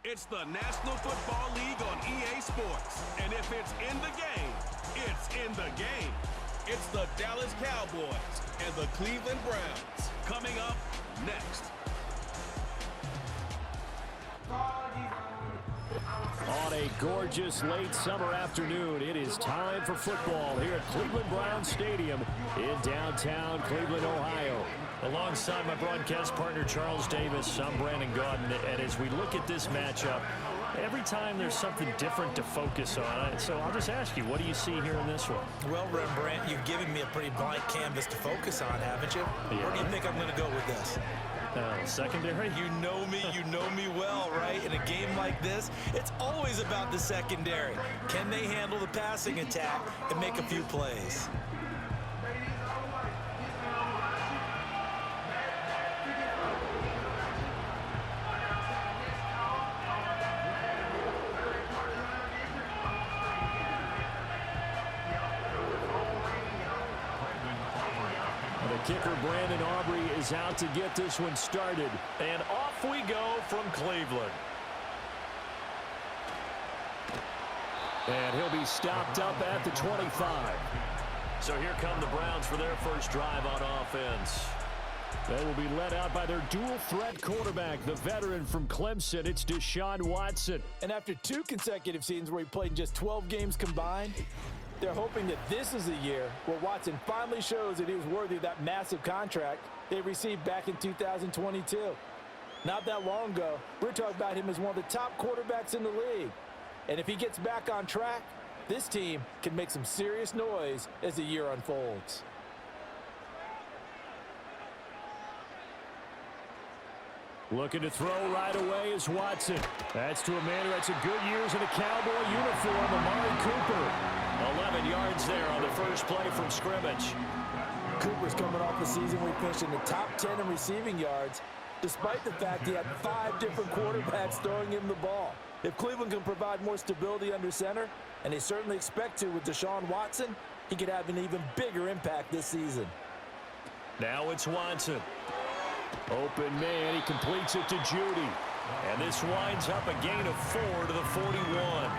It's the National Football League on EA Sports. And if it's in the game, it's in the game. It's the Dallas Cowboys and the Cleveland Browns. Coming up next. On a gorgeous late summer afternoon, it is time for football here at Cleveland Browns Stadium in downtown Cleveland, Ohio. Alongside my broadcast partner, Charles Davis, I'm Brandon Gaudin, and as we look at this matchup, every time there's something different to focus on. So I'll just ask you, what do you see here in this one? Well, Rembrandt, you've given me a pretty blank canvas to focus on, haven't you? Yeah. Where do you think I'm going to go with this? Secondary? You know me well, right? In a game like this, it's always about the secondary. Can they handle the passing attack and make a few plays? Kicker Brandon Aubrey is out to get this one started. And off we go from Cleveland. And he'll be stopped up at the 25. So here come the Browns for their first drive on offense. They will be led out by their dual-threat quarterback, the veteran from Clemson. It's Deshaun Watson. And after 2 consecutive seasons where he played in just 12 games combined, they're hoping that this is the year where Watson finally shows that he was worthy of that massive contract they received back in 2022. Not that long ago, we're talking about him as one of the top quarterbacks in the league. And if he gets back on track, this team can make some serious noise as the year unfolds. Looking to throw right away is Watson. That's to a man who had some good years in a Cowboy uniform, Amari Cooper. 11 yards there on the first play from scrimmage. Cooper's coming off a season where he finished in the top 10 in receiving yards, despite the fact he had 5 different quarterbacks throwing him the ball. If Cleveland can provide more stability under center, and they certainly expect to with Deshaun Watson, he could have an even bigger impact this season. Now it's Watson. Open man, he completes it to Judy. And this winds up a gain of 4 to the 41.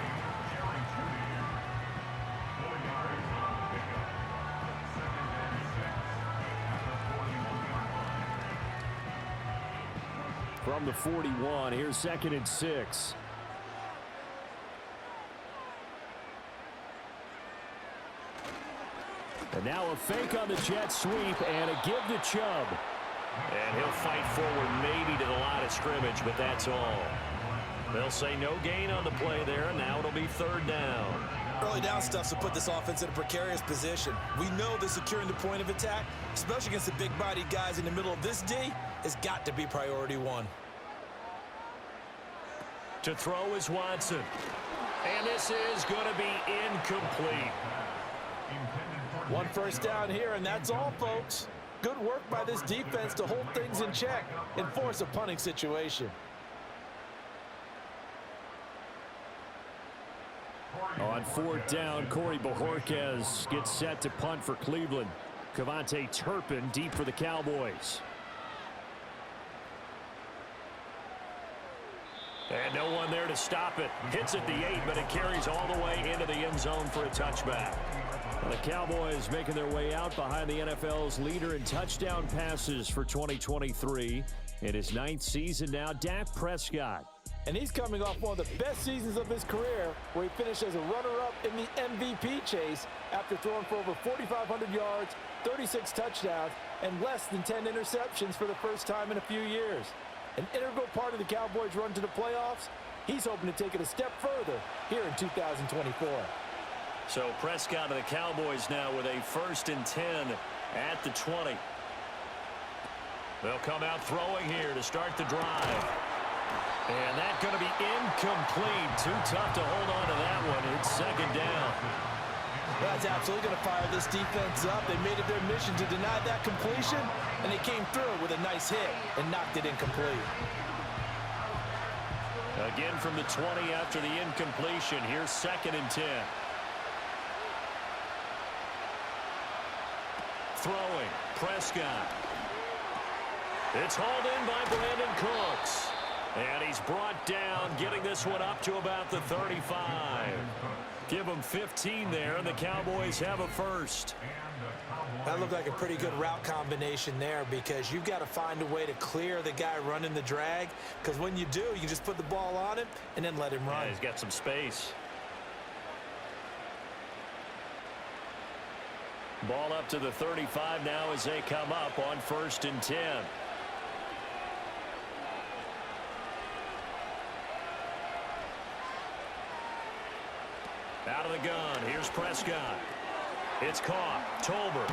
From the 41, here's 2nd and 6. And now a fake on the jet sweep and a give to Chubb. And he'll fight forward maybe to the line of scrimmage, but that's all. They'll say no gain on the play there, and now it'll be 3rd down. Early down stuff to put this offense in a precarious position. We know that securing the point of attack, especially against the big-bodied guys in the middle of this D, has got to be priority 1. To throw is Watson. And this is going to be incomplete. 1 first down here, and that's all, folks. Good work by this defense to hold things in check and force a punting situation. On 4th down, Corey Bojorquez gets set to punt for Cleveland. Cavante Turpin deep for the Cowboys. And no one there to stop it. Hits at the 8, but it carries all the way into the end zone for a touchback. Well, the Cowboys making their way out behind the NFL's leader in touchdown passes for 2023. In his 9th season now, Dak Prescott. And he's coming off one of the best seasons of his career, where he finished as a runner-up in the MVP chase after throwing for over 4,500 yards, 36 touchdowns, and less than 10 interceptions for the first time in a few years. An integral part of the Cowboys' run to the playoffs. He's hoping to take it a step further here in 2024. So Prescott of the Cowboys now with a 1st and 10 at the 20. They'll come out throwing here to start the drive. And that's going to be incomplete. Too tough to hold on to that one. It's 2nd down. That's absolutely going to fire this defense up. They made it their mission to deny that completion, and they came through with a nice hit and knocked it incomplete. Again from the 20 after the incompletion. Here's 2nd and 10. Throwing, Prescott. It's hauled in by Brandon Cooks. And he's brought down, getting this one up to about the 35. Give him 15 there, and the Cowboys have a first. That looked like a pretty good route combination there, because you've got to find a way to clear the guy running the drag, because when you do, you can just put the ball on him and then let him run. Yeah, he's got some space. Ball up to the 35 now as they come up on 1st and 10. Out of the gun. Here's Prescott. It's caught. Tolbert.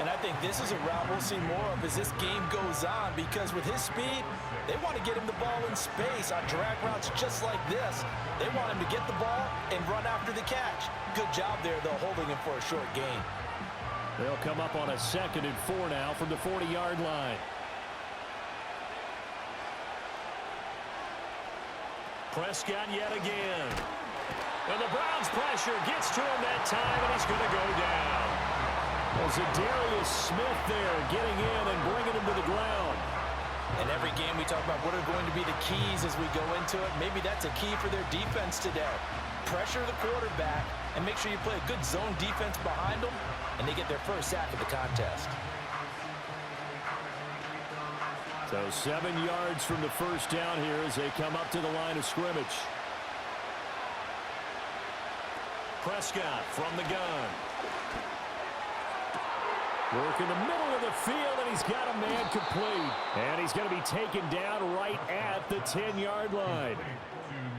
And I think this is a route we'll see more of as this game goes on, because with his speed, they want to get him the ball in space on drag routes just like this. They want him to get the ball and run after the catch. Good job there, though, holding him for a short gain. They'll come up on a 2nd and 4 now from the 40-yard line. Prescott yet again. And the Browns pressure gets to him that time, and he's going to go down. Well, Zadarius Smith there getting in and bringing him to the ground. In every game we talk about what are going to be the keys as we go into it. Maybe that's a key for their defense today. Pressure the quarterback and make sure you play a good zone defense behind them, and they get their first sack of the contest. So 7 yards from the first down here as they come up to the line of scrimmage. Prescott from the gun. Work in the middle of the field, and he's got a man complete. And he's going to be taken down right at the 10-yard line.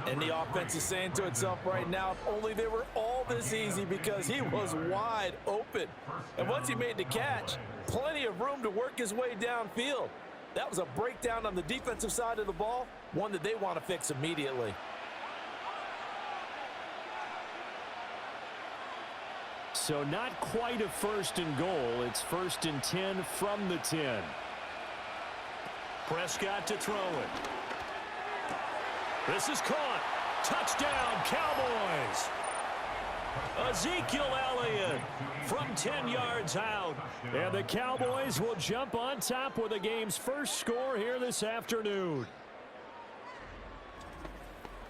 And the offense is saying to itself right now, if only they were all this easy, because he was wide open. And once he made the catch, plenty of room to work his way downfield. That was a breakdown on the defensive side of the ball, one that they want to fix immediately. So not quite a 1st and goal. It's 1st and 10 from the 10. Prescott to throw it. This is caught. Touchdown, Cowboys. Ezekiel Elliott from 10 yards out. And the Cowboys will jump on top with the game's first score here this afternoon.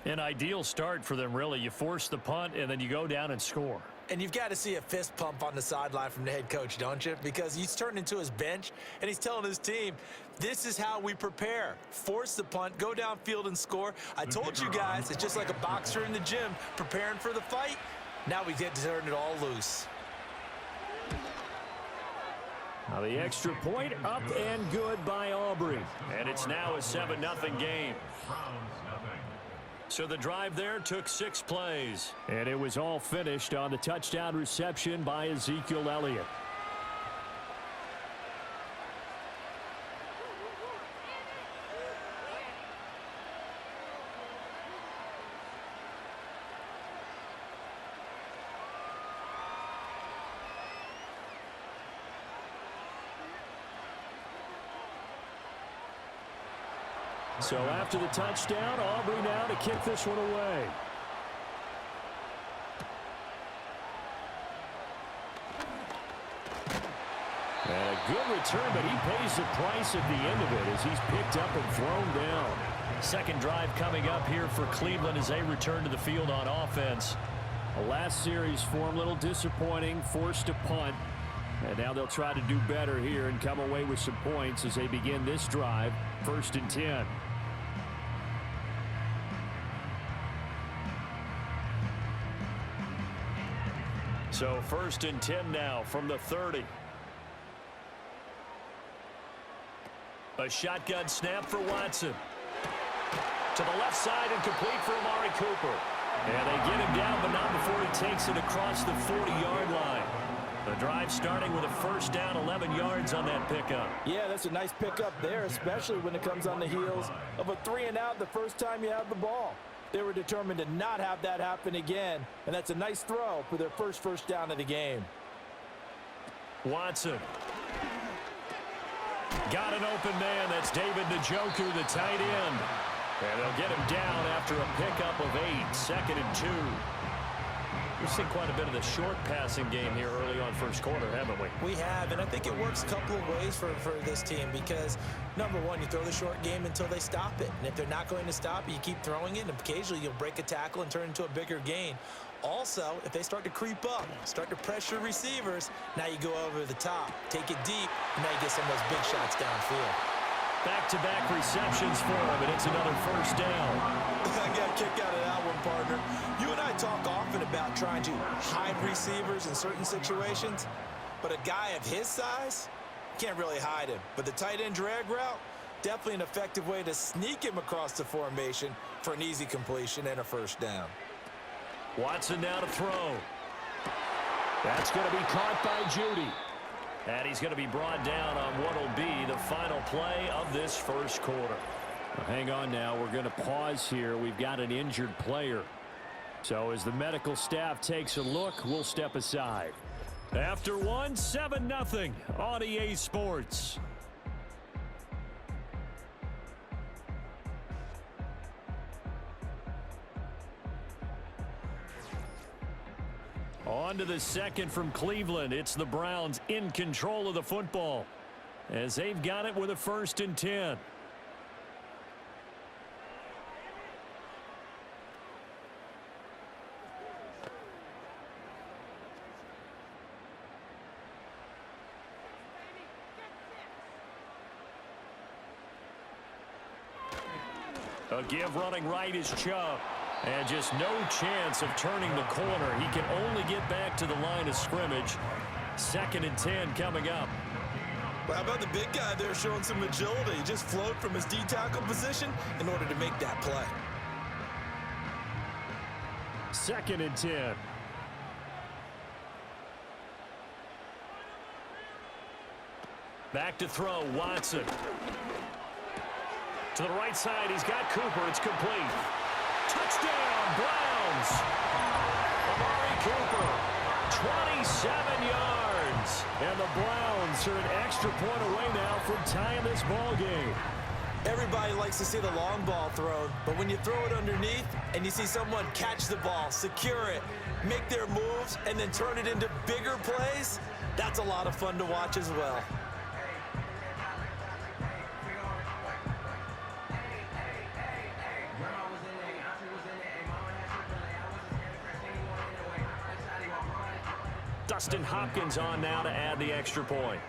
An ideal start for them, really. You force the punt, and then you go down and score. And you've got to see a fist pump on the sideline from the head coach, don't you? Because he's turned into his bench, and he's telling his team, this is how we prepare. Force the punt, go downfield and score. I told you guys, it's just like a boxer in the gym preparing for the fight. Now we get to turn it all loose. Now the extra point up and good by Aubrey. And it's now a 7-0 game. So the drive there took 6 plays. And it was all finished on the touchdown reception by Ezekiel Elliott. So after the touchdown, Aubrey now to kick this one away. And a good return, but he pays the price at the end of it as he's picked up and thrown down. Second drive coming up here for Cleveland as they return to the field on offense. The last series for him, a little disappointing, forced a punt. And now they'll try to do better here and come away with some points as they begin this drive, 1st and 10. So 1st and 10 now from the 30. A shotgun snap for Watson. To the left side and complete for Amari Cooper. And they get him down, but not before he takes it across the 40-yard line. The drive starting with a first down, 11 yards on that pickup. Yeah, that's a nice pickup there, especially when it comes on the heels of a 3-and-out the first time you have the ball. They were determined to not have that happen again, and that's a nice throw for their first down of the game. Watson. Got an open man. That's David Njoku, the tight end. And they'll get him down after a pickup of 8, 2nd and 2. We've seen quite a bit of the short passing game here early on first quarter, haven't we? We have, and I think it works a couple of ways for this team because, number one, you throw the short game until they stop it. And if they're not going to stop it, you keep throwing it, and occasionally you'll break a tackle and turn into a bigger gain. Also, if they start to creep up, start to pressure receivers, now you go over the top, take it deep, and now you get some of those big shots downfield. Back-to-back receptions for him, and it's another first down. I got a kick out of that one, partner. You and I talk often about trying to hide receivers in certain situations, but a guy of his size can't really hide him. But the tight end drag route, definitely an effective way to sneak him across the formation for an easy completion and a first down. Watson now to throw. That's going to be caught by Judy. And he's going to be brought down on what will be the final play of this first quarter. Well, hang on now. We're going to pause here. We've got an injured player. So as the medical staff takes a look, we'll step aside. After one, 7-0 on EA Sports. On to the second from Cleveland. It's the Browns in control of the football as they've got it with a 1st and 10. A give running right is Chubb. And just no chance of turning the corner. He can only get back to the line of scrimmage. 2nd and 10 coming up. Well, how about the big guy there showing some agility? He just flowed from his D-tackle position in order to make that play. 2nd and 10. Back to throw, Watson. To the right side, he's got Cooper. It's complete. Touchdown, Browns. Amari Cooper, 27 yards. And the Browns are an extra point away now from tying this ball game. Everybody likes to see the long ball thrown, but when you throw it underneath and you see someone catch the ball, secure it, make their moves, and then turn it into bigger plays, that's a lot of fun to watch as well. Dustin Hopkins on now to add the extra point.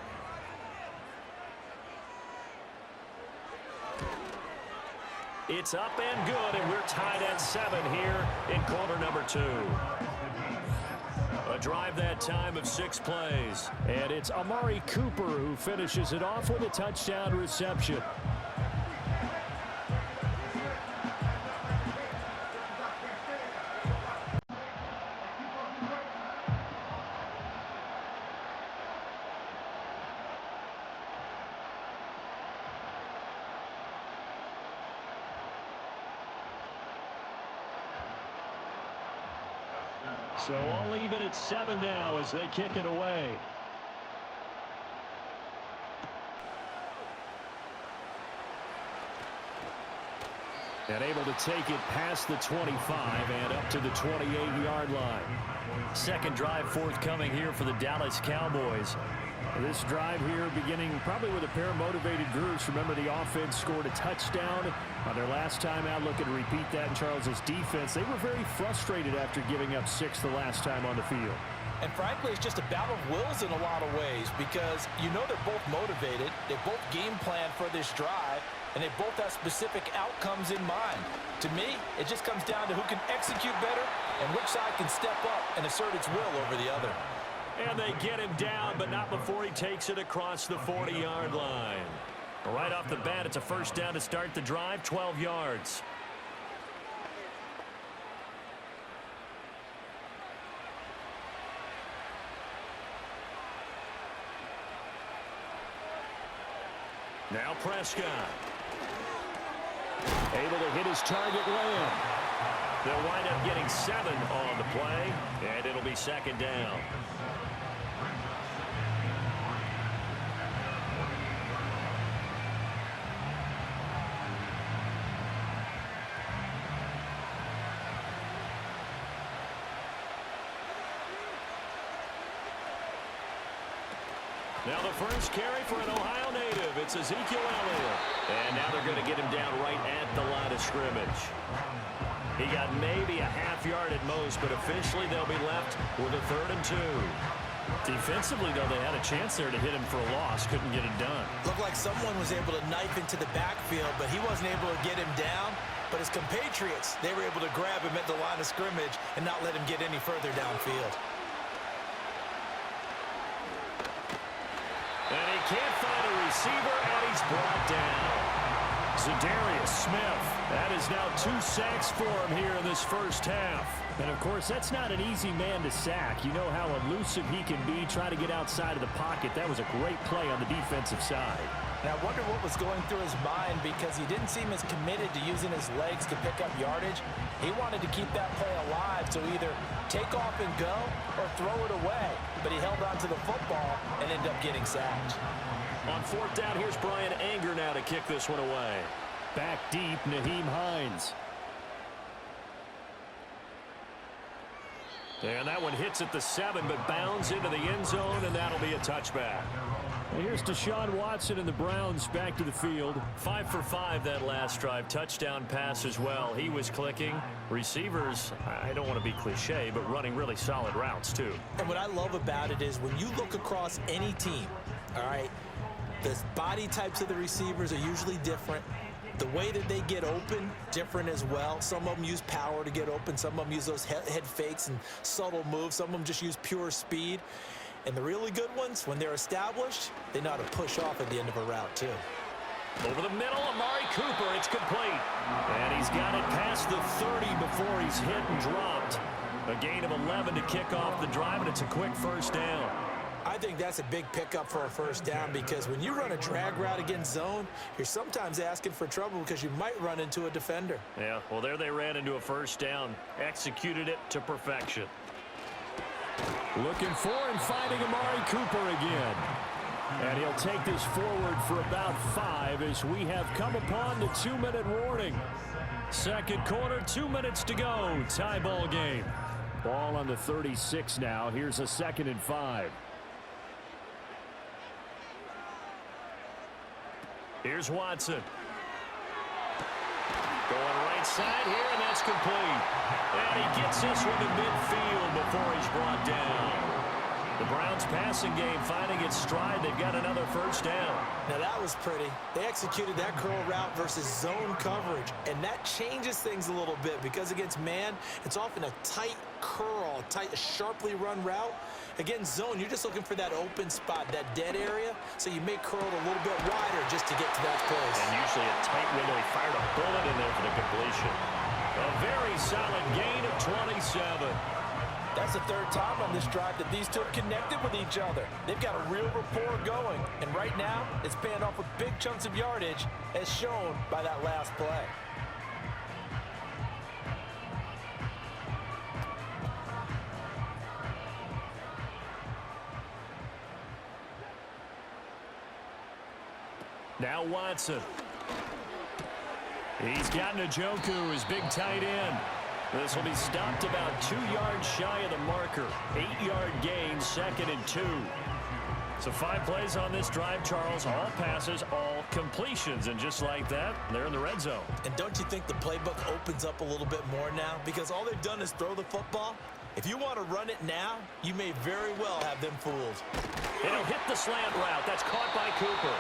It's up and good, and we're tied at 7 here in quarter number 2. A drive that time of 6 plays. And it's Amari Cooper who finishes it off with a touchdown reception. So I'll leave it at 7 now as they kick it away. And able to take it past the 25 and up to the 28-yard line. Second drive forthcoming here for the Dallas Cowboys. This drive here beginning probably with a pair of motivated groups. Remember, the offense scored a touchdown on their last time out. Looking to repeat that in Charles's defense. They were very frustrated after giving up 6 the last time on the field. And frankly, it's just a battle of wills in a lot of ways because you know they're both motivated. They both game plan for this drive, and they both have specific outcomes in mind. To me, it just comes down to who can execute better and which side can step up and assert its will over the other. And they get him down, but not before he takes it across the 40-yard line. Right off the bat, it's a first down to start the drive, 12 yards. Now Prescott. Able to hit his target Lamb. They'll wind up getting 7 on the play, and it'll be second down. Now the first carry for an Ohio native. It's Ezekiel Elliott. And now they're going to get him down right at the line of scrimmage. He got maybe a half yard at most, but officially they'll be left with a 3rd and 2. Defensively, though, they had a chance there to hit him for a loss. Couldn't get it done. Looked like someone was able to knife into the backfield, but he wasn't able to get him down. But his compatriots, they were able to grab him at the line of scrimmage and not let him get any further downfield. And he can't find a receiver, and he's brought down. Za'Darius Smith. That is now 2 sacks for him here in this first half. And, of course, that's not an easy man to sack. You know how elusive he can be trying to get outside of the pocket. That was a great play on the defensive side. Now, I wonder what was going through his mind because he didn't seem as committed to using his legs to pick up yardage. He wanted to keep that play alive to either take off and go or throw it away. But he held on to the football and ended up getting sacked. On 4th down, here's Brian Anger now to kick this one away. Back deep, Nyheim Hines. And that one hits at the 7, but bounds into the end zone, and that'll be a touchback. And here's Deshaun Watson and the Browns back to the field. 5 for 5 that last drive. Touchdown pass as well. He was clicking. Receivers, I don't want to be cliche, but running really solid routes, too. And what I love about it is when you look across any team, all right, the body types of the receivers are usually different. The way that they get open, different as well. Some of them use power to get open. Some of them use those head fakes and subtle moves. Some of them just use pure speed. And the really good ones, when they're established, they know how to push off at the end of a route, too. Over the middle, Amari Cooper. It's complete. And he's got it past the 30 before he's hit and dropped. A gain of 11 to kick off the drive, and it's a quick first down. I think that's a big pickup for a first down because when you run a drag route against zone, you're sometimes asking for trouble because you might run into a defender. Yeah, well, there they ran into a first down. Executed it to perfection. Looking for and finding Amari Cooper again. And he'll take this forward for about 5 as we have come upon the 2-minute warning. Second quarter, 2 minutes to go. Tie ball game. Ball on the 36 now. Here's a 2nd and 5. Here's Watson. Going right side here, and that's complete. And he gets this one to midfield before he's brought down. The Browns passing game finding its stride. They've got another first down. Now that was pretty. They executed that curl route versus zone coverage, and that changes things a little bit because against man, it's often a tight curl, a sharply run route. Against zone, you're just looking for that open spot, that dead area, so you may curl it a little bit wider just to get to that place. And usually a tight window. He fired a bullet in there for the completion. A very solid gain of 27. That's the 3rd time on this drive that these two have connected with each other. They've got a real rapport going. And right now, it's paying off with big chunks of yardage, as shown by that last play. Now Watson. He's got Njoku, his big tight end. This will be stopped about 2 yards shy of the marker. 8-yard gain, 2nd and 2. So 5 plays on this drive, Charles. All passes, all completions. And just like that, they're in the red zone. And don't you think the playbook opens up a little bit more now? Because all they've done is throw the football. If you want to run it now, you may very well have them fooled. It'll hit the slant route. That's caught by Cooper.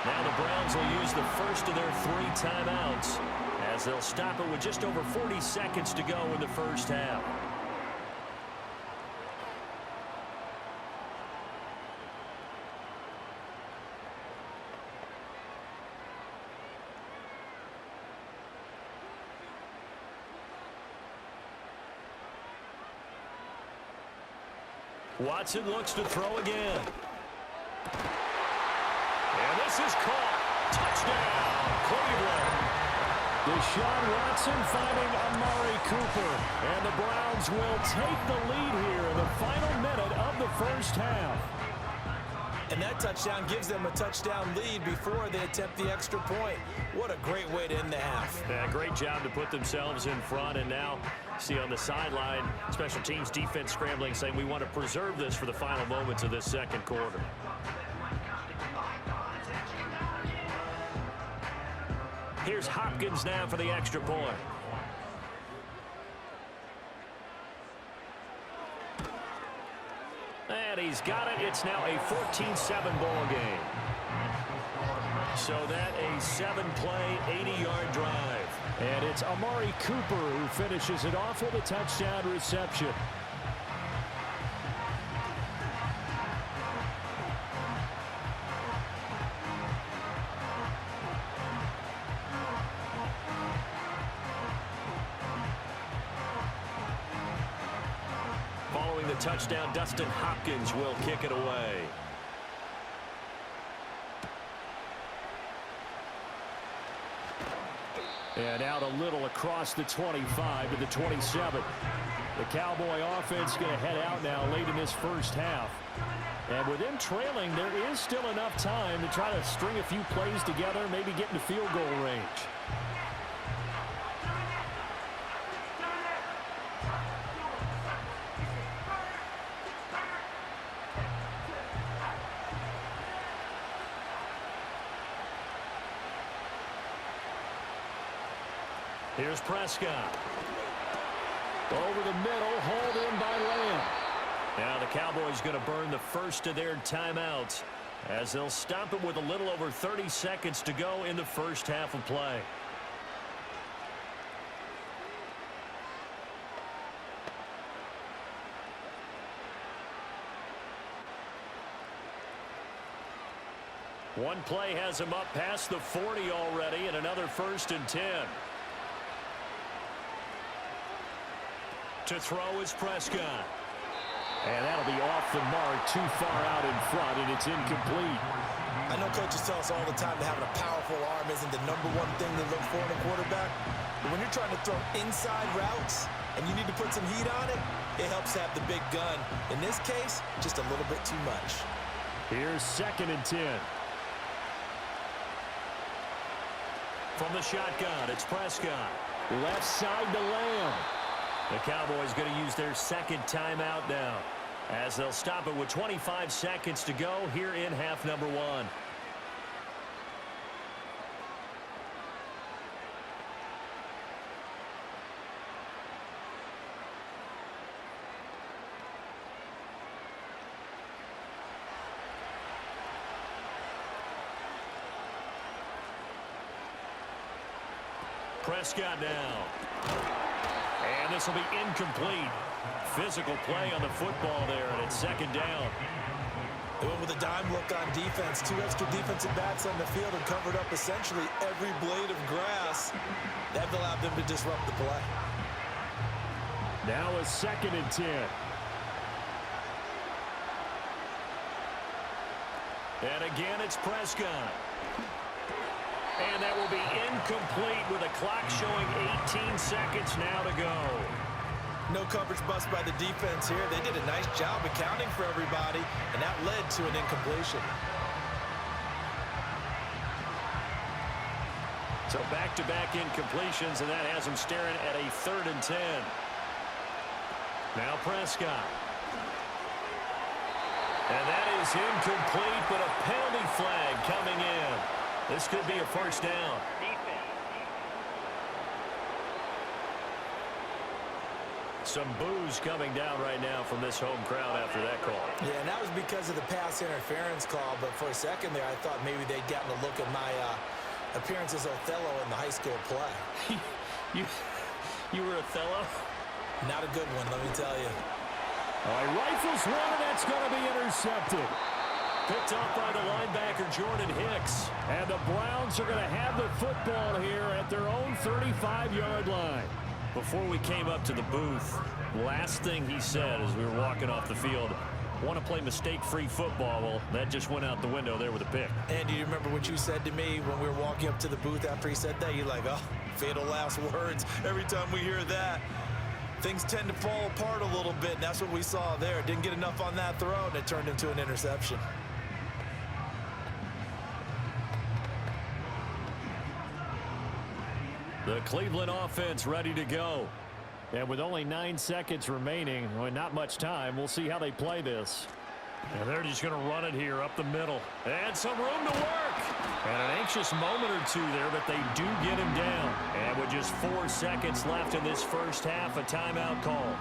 Now the Browns will use the first of their 3 timeouts as they'll stop it with just over 40 seconds to go in the first half. Watson looks to throw again. And this is caught. Touchdown, Cleveland. Deshaun Watson finding Amari Cooper. And the Browns will take the lead here in the final minute of the first half. And that touchdown gives them a touchdown lead before they attempt the extra point. What a great way to end the half. Yeah, great job to put themselves in front. And now, see on the sideline, special teams defense scrambling, saying we want to preserve this for the final moments of this second quarter. Here's Hopkins now for the extra point. And he's got it. It's now a 14-7 ball game. So that a 7-play, 80-yard drive. And it's Amari Cooper who finishes it off with a touchdown reception. Following the touchdown, Dustin Hopkins will kick it away. And out a little across the 25 to the 27. The Cowboy offense going to head out now late in this first half. And with them trailing, there is still enough time to try to string a few plays together, maybe get into field goal range. Here's Prescott. Over the middle, hauled in by Lamb. Now the Cowboys going to burn the first of their timeouts as they'll stop it with a little over 30 seconds to go in the first half of play. One play has him up past the 40 already, and another 1st and 10. To throw is Prescott. And that'll be off the mark, too far out in front, and it's incomplete. I know coaches tell us all the time that having a powerful arm isn't the #1 thing to look for in a quarterback. But when you're trying to throw inside routes and you need to put some heat on it, it helps have the big gun. In this case, just a little bit too much. Here's 2nd and 10. From the shotgun, it's Prescott. Left side to Lamb. The Cowboys going to use their 2nd timeout now as they'll stop it with 25 seconds to go here in half number 1. Prescott now. And this will be incomplete. Physical play on the football there, and it's 2nd down. They went with a dime look on defense. 2 extra defensive backs on the field and covered up essentially every blade of grass. That allowed them to disrupt the play. Now a 2nd and 10. And again, it's Prescott. And that will be incomplete with a clock showing 18 seconds now to go. No coverage bust by the defense here. They did a nice job accounting for everybody, and that led to an incompletion. So back-to-back incompletions, and that has them staring at a 3rd and 10. Now Prescott. And that is incomplete, but a penalty flag coming in. This could be a 1st down. Some boos coming down right now from this home crowd after that call. Yeah, and that was because of the pass interference call, but for a second there, I thought maybe they'd gotten a look at my appearance as Othello in the high school play. You were Othello? Not a good one, let me tell you. All right, rifles one, and that's going to be intercepted. Picked off by the linebacker, Jordan Hicks. And the Browns are going to have the football here at their own 35-yard line. Before we came up to the booth, last thing he said as we were walking off the field, want to play mistake-free football. Well, that just went out the window there with a pick. And do you remember what you said to me when we were walking up to the booth after he said that? You're like, oh, fatal last words. Every time we hear that, things tend to fall apart a little bit, and that's what we saw there. Didn't get enough on that throw, and it turned into an interception. The Cleveland offense ready to go. And with only 9 seconds remaining, well, not much time, we'll see how they play this. And they're just going to run it here up the middle. And some room to work. And an anxious moment or two there, but they do get him down. And with just 4 seconds left in this first half, a timeout call.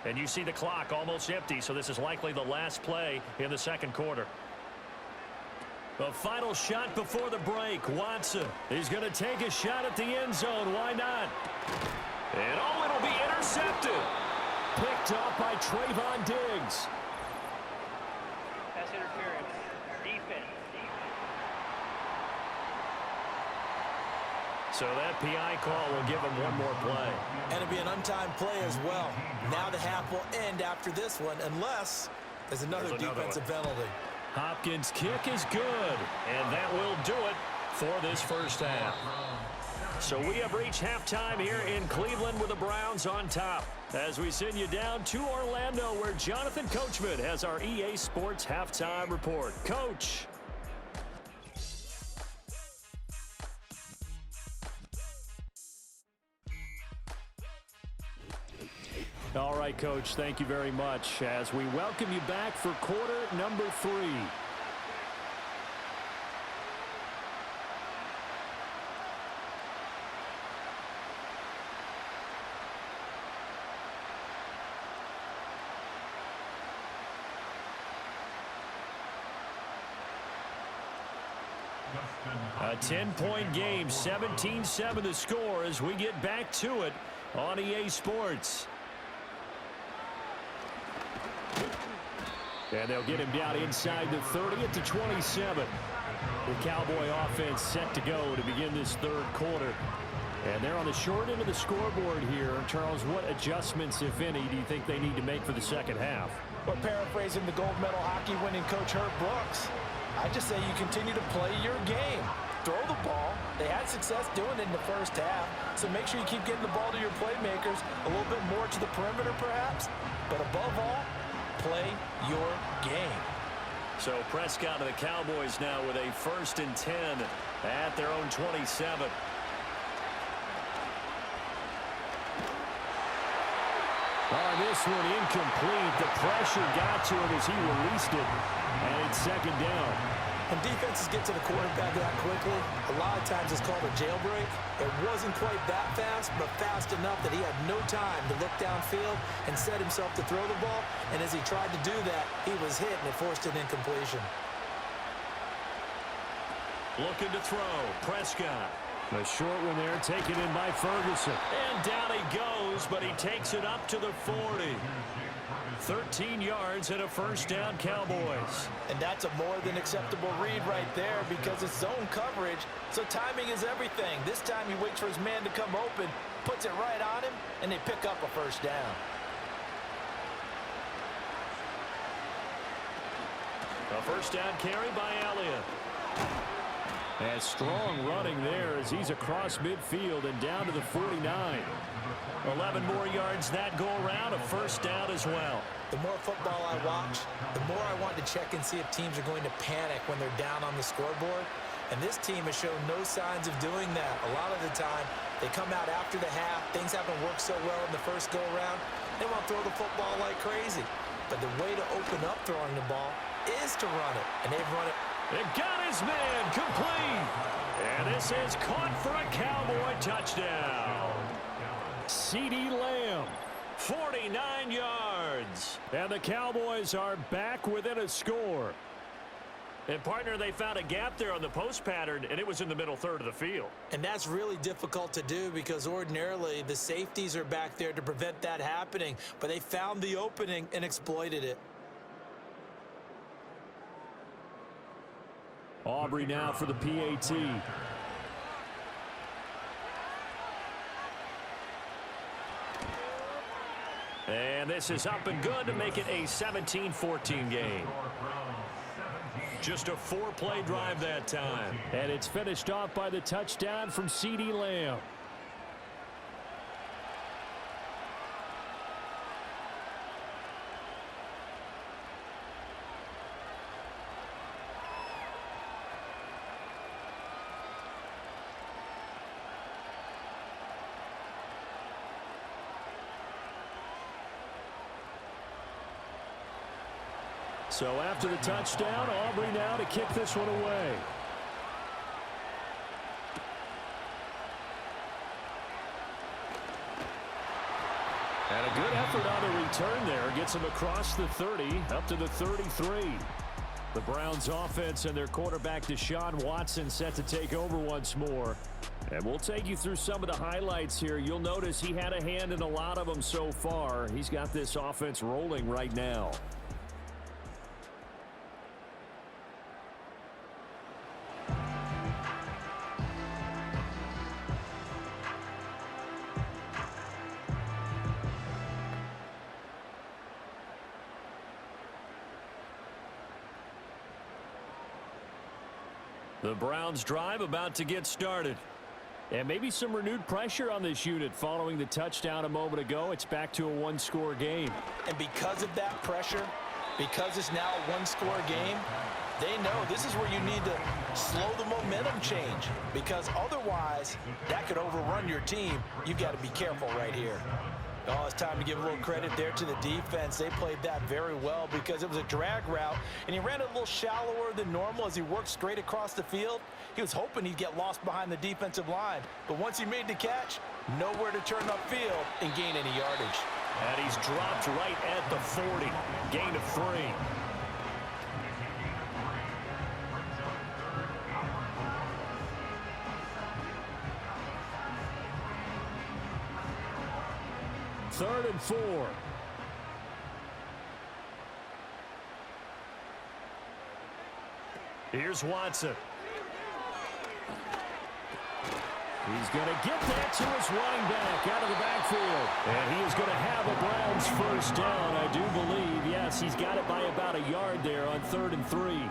And you see the clock almost empty, so this is likely the last play in the second quarter. The final shot before the break. Watson is going to take a shot at the end zone. Why not? And oh, it'll be intercepted. Picked off by Trayvon Diggs. Pass interference. Defense. So that PI call will give him one more play. And it'll be an untimed play as well. Now the half will end after this one, unless there's another defensive penalty. Hopkins' kick is good, and that will do it for this first half. So we have reached halftime here in Cleveland with the Browns on top, as we send you down to Orlando, where Jonathan Coachman has our EA Sports halftime report. Coach. All right, Coach, thank you very much as we welcome you back for quarter number 3. A 10-point game, 17-7 the score as we get back to it on EA Sports. And they'll get him down inside the 30 at the 27. The Cowboy offense set to go to begin this third quarter. And they're on the short end of the scoreboard here. Charles, what adjustments, if any, do you think they need to make for the second half? Well, paraphrasing the gold medal hockey winning coach Herb Brooks, I just say you continue to play your game. Throw the ball. They had success doing it in the first half, so make sure you keep getting the ball to your playmakers, a little bit more to the perimeter perhaps, but above all, play your game. So Prescott of the Cowboys now with a 1st and 10 at their own 27. On this one, incomplete. The pressure got to him as he released it, and it's second down. When defenses get to the quarterback that quickly, a lot of times it's called a jailbreak. It wasn't quite that fast, but fast enough that he had no time to look downfield and set himself to throw the ball. And as he tried to do that, he was hit and it forced an incompletion. Looking to throw. Prescott. A short one there, taken in by Ferguson. And down he goes, but he takes it up to the 40. 13 yards and a first down, Cowboys. And that's a more than acceptable read right there because it's zone coverage, so timing is everything. This time he waits for his man to come open, puts it right on him, and they pick up a first down. A first down carry by Elliott. And strong running there as he's across midfield and down to the 49. 11 more yards that go around, a first down as well. The more football I watch, the more I want to check and see if teams are going to panic when they're down on the scoreboard. And this team has shown no signs of doing that. A lot of the time, they come out after the half. Things haven't worked so well in the first go-around. They want to throw the football like crazy. But the way to open up throwing the ball is to run it. And they've run it. It got his man complete. And this is caught for a Cowboy touchdown. CeeDee Lamb. 49 yards. And the Cowboys are back within a score. And, partner, they found a gap there on the post pattern, and it was in the middle third of the field. And that's really difficult to do because ordinarily the safeties are back there to prevent that happening. But they found the opening and exploited it. Aubrey now for the PAT. And this is up and good to make it a 17-14 game. Just a 4-play drive that time. And it's finished off by the touchdown from CeeDee Lamb. So after the touchdown, Aubrey now to kick this one away. And a good effort on the return there. Gets him across the 30, up to the 33. The Browns offense and their quarterback Deshaun Watson set to take over once more. And we'll take you through some of the highlights here. You'll notice he had a hand in a lot of them so far. He's got this offense rolling right now. The Browns drive about to get started. And maybe some renewed pressure on this unit following the touchdown a moment ago. It's back to a one-score game. And because of that pressure, because it's now a one-score game, they know this is where you need to slow the momentum change, because otherwise that could overrun your team. You've got to be careful right here. Oh, it's time to give a little credit there to the defense. They played that very well because it was a drag route, and he ran it a little shallower than normal as he worked straight across the field. He was hoping he'd get lost behind the defensive line, but once he made the catch, nowhere to turn upfield and gain any yardage. And he's dropped right at the 40. Gain of 3. Third and 4. Here's Watson. He's going to get that to his running back out of the backfield. And he is going to have a Browns first down, I do believe. Yes, he's got it by about a yard there on 3rd and 3.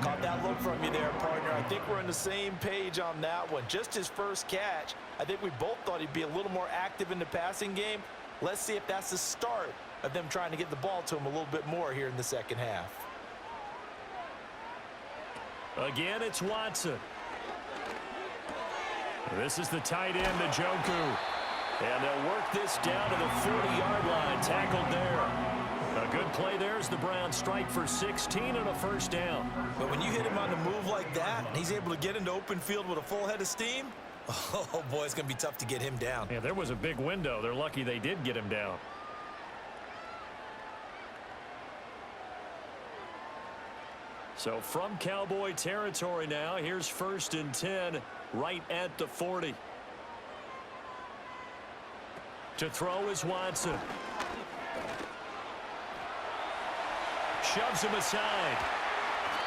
Caught that look from you there, partner. I think we're on the same page on that one. Just his first catch. I think we both thought he'd be a little more active in the passing game. Let's see if that's the start of them trying to get the ball to him a little bit more here in the second half. Again, it's Watson. This is the tight end, Njoku. And they'll work this down to the 40-yard line. Tackled there. A good play there as the Browns strike for 16 and a first down. But when you hit him on the move like that, and he's able to get into open field with a full head of steam, oh, boy, it's going to be tough to get him down. Yeah, there was a big window. They're lucky they did get him down. So from Cowboy territory now, here's 1st and 10 right at the 40. To throw is Watson. Shoves him aside.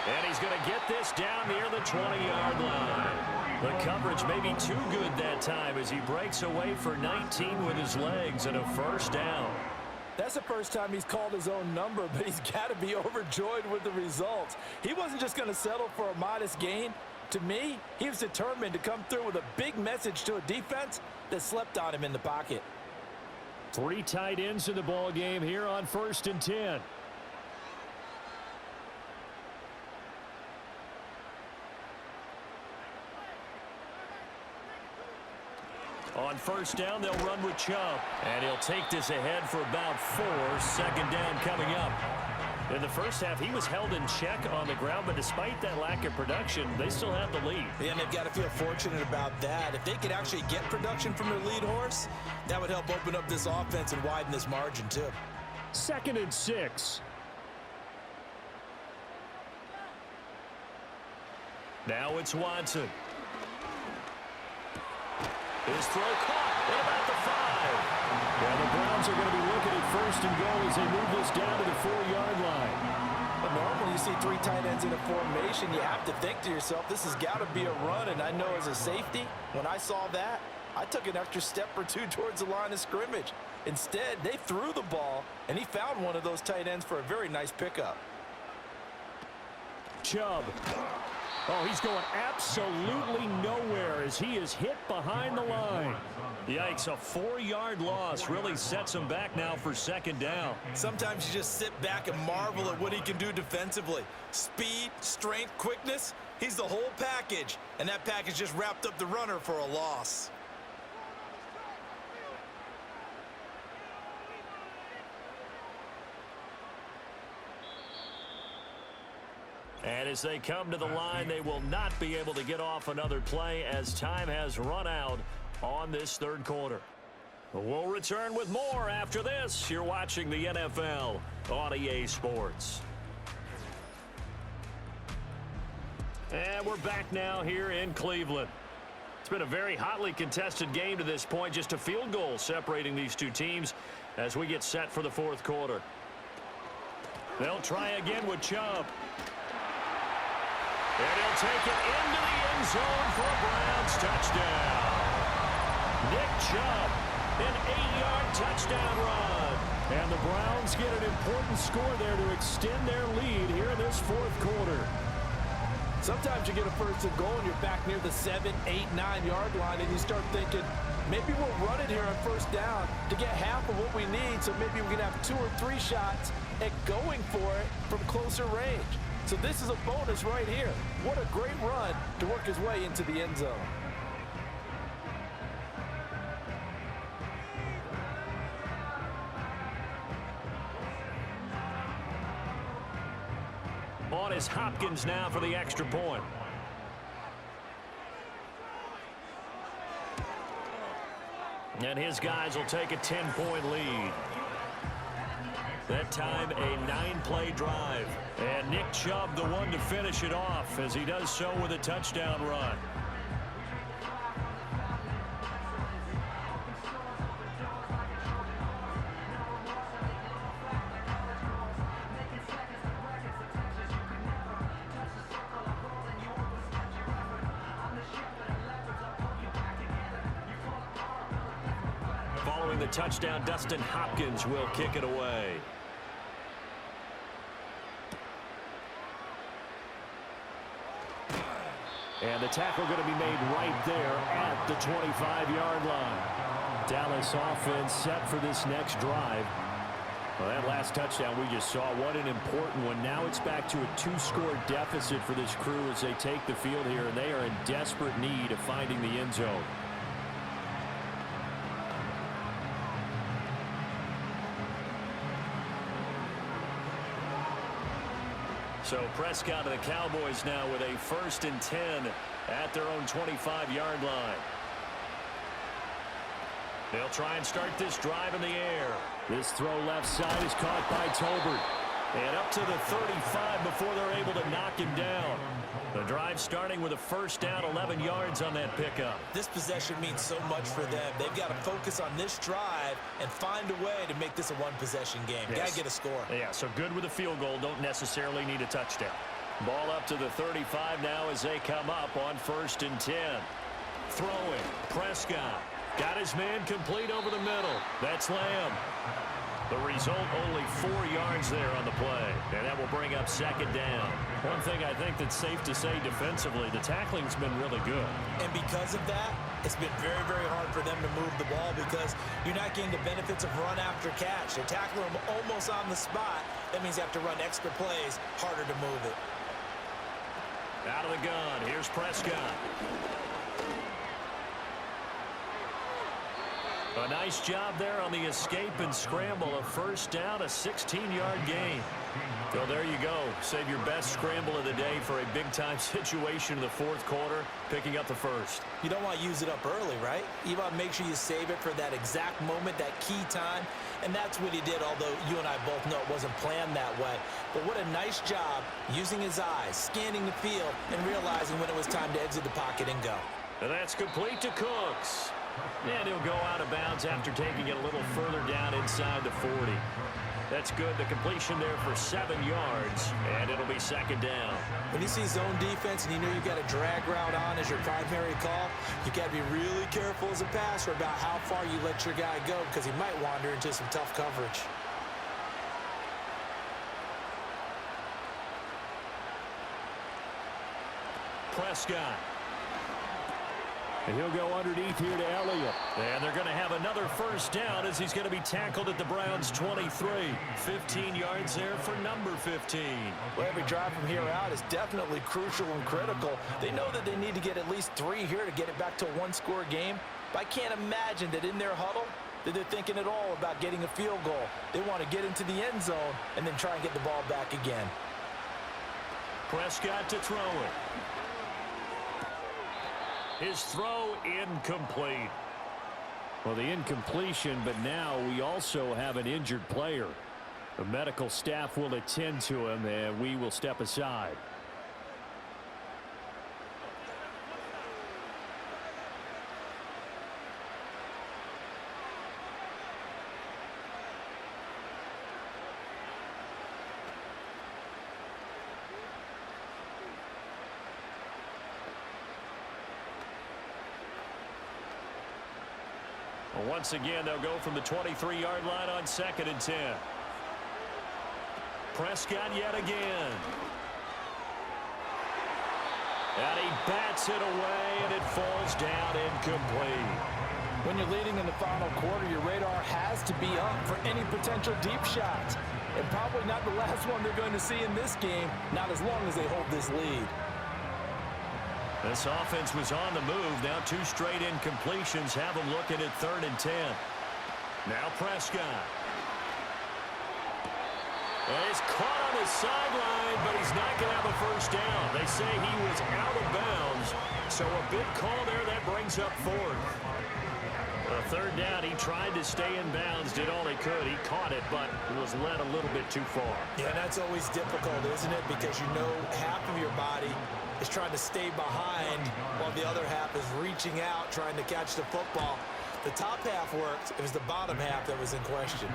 And he's going to get this down near the 20-yard line. The coverage may be too good that time as he breaks away for 19 with his legs and a first down. That's the first time he's called his own number, but he's got to be overjoyed with the results. He wasn't just going to settle for a modest gain. To me, he was determined to come through with a big message to a defense that slept on him in the pocket. 3 tight ends in the ball game here on 1st and 10. On first down, they'll run with Chubb. And he'll take this ahead for about 4. Second down coming up. In the first half, he was held in check on the ground, but despite that lack of production, they still have the lead. Yeah, and they've got to feel fortunate about that. If they could actually get production from their lead horse, that would help open up this offense and widen this margin, too. 2nd and 6. Now it's Watson. His throw caught at about the 5. Well, the Browns are going to be looking at 1st and goal as they move this down to the 4-yard line. But normally you see 3 tight ends in a formation, you have to think to yourself, this has got to be a run. And I know as a safety, when I saw that, I took an extra step or 2 towards the line of scrimmage. Instead, they threw the ball, and he found one of those tight ends for a very nice pickup. Chubb. Oh, he's going absolutely nowhere as he is hit behind the line. Yikes, a 4-yard loss really sets him back now for 2nd down. Sometimes you just sit back and marvel at what he can do defensively. Speed, strength, quickness, he's the whole package. And that package just wrapped up the runner for a loss. And as they come to the line, they will not be able to get off another play as time has run out on this third quarter. We'll return with more after this. You're watching the NFL on EA Sports. And we're back now here in Cleveland. It's been a very hotly contested game to this point. Just a field goal separating these two teams as we get set for the fourth quarter. They'll try again with Chubb. And he'll take it into the end zone for a Browns touchdown. Nick Chubb, an 8-yard touchdown run. And the Browns get an important score there to extend their lead here in this fourth quarter. Sometimes you get a first and goal and you're back near the 7, 8, 9-yard line and you start thinking, maybe we'll run it here on first down to get half of what we need, so maybe we can have 2 or 3 shots at going for it from closer range. So this is a bonus right here. What a great run to work his way into the end zone. On is Hopkins now for the extra point. And his guys will take a 10-point lead. That time, a 9-play drive. And Nick Chubb, the one to finish it off, as he does so with a touchdown run. Following the touchdown, Dustin Hopkins will kick it away. And the tackle going to be made right there at the 25-yard line. Dallas offense set for this next drive. Well, that last touchdown we just saw, what an important one. Now it's back to a 2-score deficit for this crew as they take the field here, and they are in desperate need of finding the end zone. So Prescott and the Cowboys now with a 1st and 10 at their own 25-yard line. They'll try and start this drive in the air. This throw left side is caught by Tolbert. And up to the 35 before they're able to knock him down. The drive starting with a first down, 11 yards on that pickup. This possession means so much for them. They've got to focus on this drive and find a way to make this a one-possession game. Yes. Got to get a score. Yeah, so good with a field goal. Don't necessarily need a touchdown. Ball up to the 35 now as they come up on 1st and 10. Throwing, Prescott. Got his man complete over the middle. That's Lamb. The result, only 4 yards there on the play. And that will bring up 2nd down. One thing I think that's safe to say defensively, the tackling's been really good. And because of that, it's been very, very hard for them to move the ball because you're not getting the benefits of run after catch. They're tackling them almost on the spot. That means you have to run extra plays, harder to move it. Out of the gun, here's Prescott. A nice job there on the escape and scramble. A first down, a 16-yard gain. So there you go. Save your best scramble of the day for a big-time situation in the fourth quarter, picking up the first. You don't want to use it up early, right? You want to make sure you save it for that exact moment, that key time. And that's what he did, although you and I both know it wasn't planned that way. But what a nice job using his eyes, scanning the field, and realizing when it was time to exit the pocket and go. And that's complete to Cooks. And he'll go out of bounds after taking it a little further down inside the 40. That's good. The completion there for 7 yards, and it'll be 2nd down. When you see zone defense and you know you've got a drag route on as your primary call, you got to be really careful as a passer about how far you let your guy go because he might wander into some tough coverage. Prescott. And he'll go underneath here to Elliott. And they're going to have another first down as he's going to be tackled at the Browns' 23. 15 yards there for number 15. Well, every drive from here out is definitely crucial and critical. They know that they need to get at least 3 here to get it back to a one-score game. But I can't imagine that in their huddle that they're thinking at all about getting a field goal. They want to get into the end zone and then try and get the ball back again. Prescott to throw it. His throw incomplete. Well, the incompletion, but now we also have an injured player. The medical staff will attend to him, and we will step aside. Once again, they'll go from the 23-yard line on 2nd and 10. Prescott yet again. And he bats it away, and it falls down incomplete. When you're leading in the final quarter, your radar has to be up for any potential deep shots. And probably not the last one they're going to see in this game, not as long as they hold this lead. This offense was on the move. Now 2 straight incompletions have them looking at 3rd and 10. Now Prescott. And he's caught on the sideline, but he's not going to have a first down. They say he was out of bounds. So a big call there that brings up 4th. Well, 3rd down, he tried to stay in bounds, did all he could. He caught it, but was led a little bit too far. Yeah, that's always difficult, isn't it? Because you know half of your body is trying to stay behind while the other half is reaching out, trying to catch the football. The top half worked. It was the bottom half that was in question.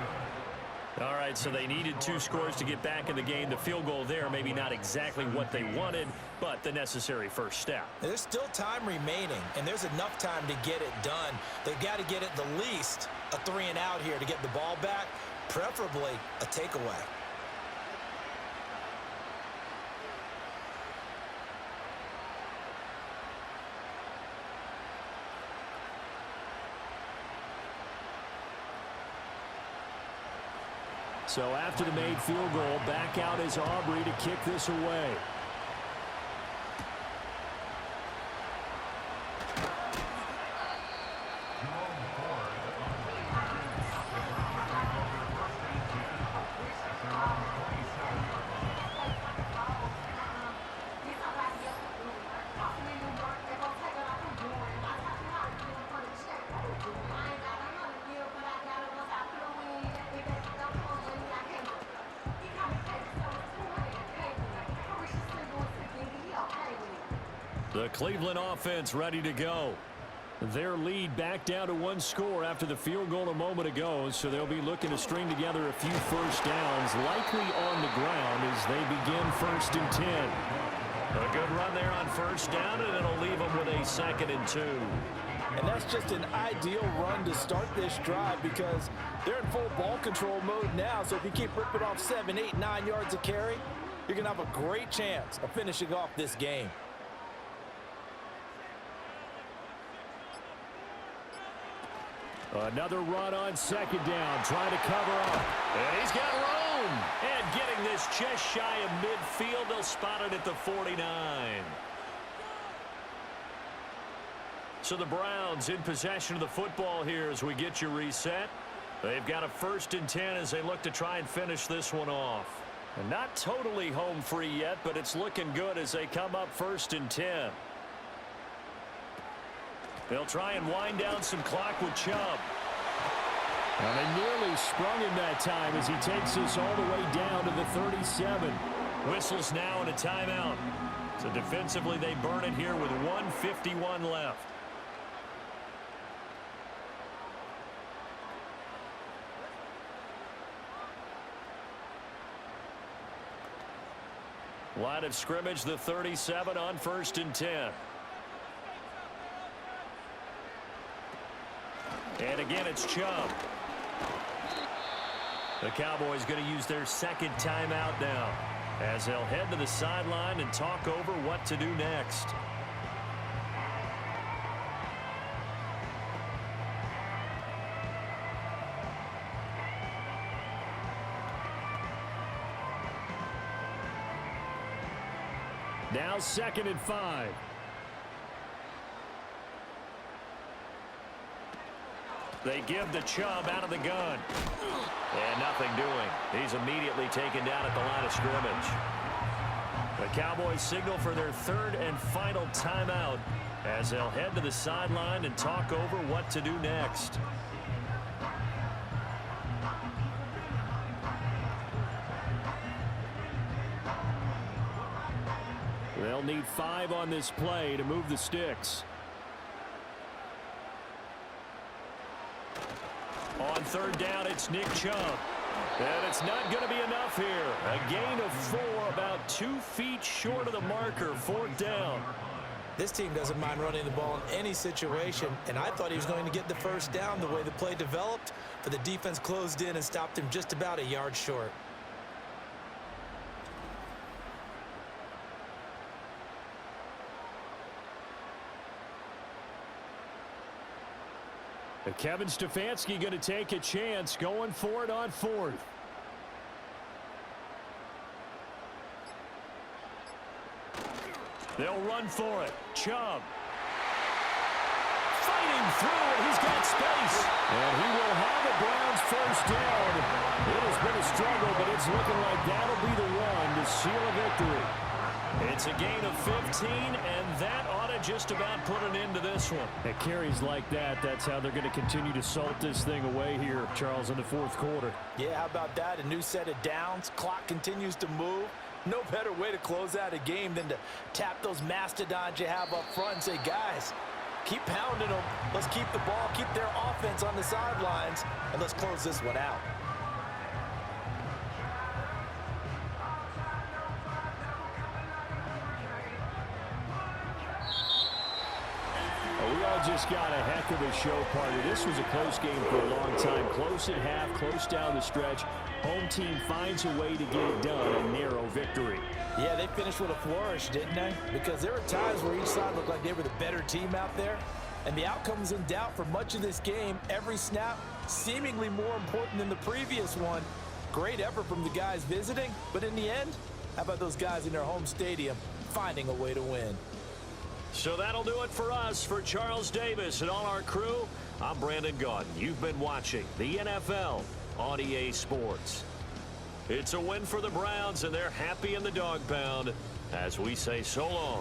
All right, so they needed 2 scores to get back in the game. The field goal there, maybe not exactly what they wanted, but the necessary first step. There's still time remaining, and there's enough time to get it done. They've got to get at the least a 3 and out here to get the ball back, preferably a takeaway. So after the made field goal, back out is Aubrey to kick this away. The Cleveland offense ready to go. Their lead back down to 1 score after the field goal a moment ago, so they'll be looking to string together a few first downs, likely on the ground as they begin 1st and 10. A good run there on 1st down, and it'll leave them with a 2nd and 2. And that's just an ideal run to start this drive because they're in full ball control mode now. So if you keep ripping off 7, 8, 9 yards of carry, you're going to have a great chance of finishing off this game. Another run on 2nd down, trying to cover up. And he's got room. And getting this just shy of midfield, they'll spot it at the 49. So the Browns in possession of the football here as we get you reset. They've got a 1st and 10 as they look to try and finish this one off. And not totally home free yet, but it's looking good as they come up 1st and 10. They'll try and wind down some clock with Chubb. And they nearly sprung him that time as he takes us all the way down to the 37. Whistles now and a timeout. So defensively they burn it here with 1:51 left. Line of scrimmage, the 37 on 1st and 10. And again, it's Chubb. The Cowboys going to use their 2nd timeout now as they'll head to the sideline and talk over what to do next. Now 2nd and 5. They give the Chubb out of the gun. And nothing doing. He's immediately taken down at the line of scrimmage. The Cowboys signal for their third and final timeout as they'll head to the sideline and talk over what to do next. They'll need 5 on this play to move the sticks. On third down, it's Nick Chubb. And it's not going to be enough here. A gain of 4, about 2 feet short of the marker, 4th down. This team doesn't mind running the ball in any situation, and I thought he was going to get the first down the way the play developed, but the defense closed in and stopped him just about a yard short. Kevin Stefanski going to take a chance, going for it on 4th. They'll run for it. Chubb. Fighting through, and he's got space. And he will have the Browns first down. It has been a struggle, but it's looking like that'll be the one to seal a victory. It's a gain of 15, and that ought to just about put an end to this one. At carries like that, that's how they're going to continue to salt this thing away here, Charles, in the 4th quarter. Yeah, how about that? A new set of downs. Clock continues to move. No better way to close out a game than to tap those mastodons you have up front and say, guys, keep pounding them. Let's keep the ball, keep their offense on the sidelines, and let's close this one out. We all just got a heck of a show party. This was a close game for a long time. Close at half, close down the stretch. Home team finds a way to get it done, a narrow victory. Yeah, they finished with a flourish, didn't they? Because there were times where each side looked like they were the better team out there. And the outcome was in doubt for much of this game. Every snap seemingly more important than the previous one. Great effort from the guys visiting. But in the end, how about those guys in their home stadium finding a way to win? So that'll do it for us. For Charles Davis and all our crew, I'm Brandon Gaudin. You've been watching the NFL on EA Sports. It's a win for the Browns, and they're happy in the dog pound as we say so long.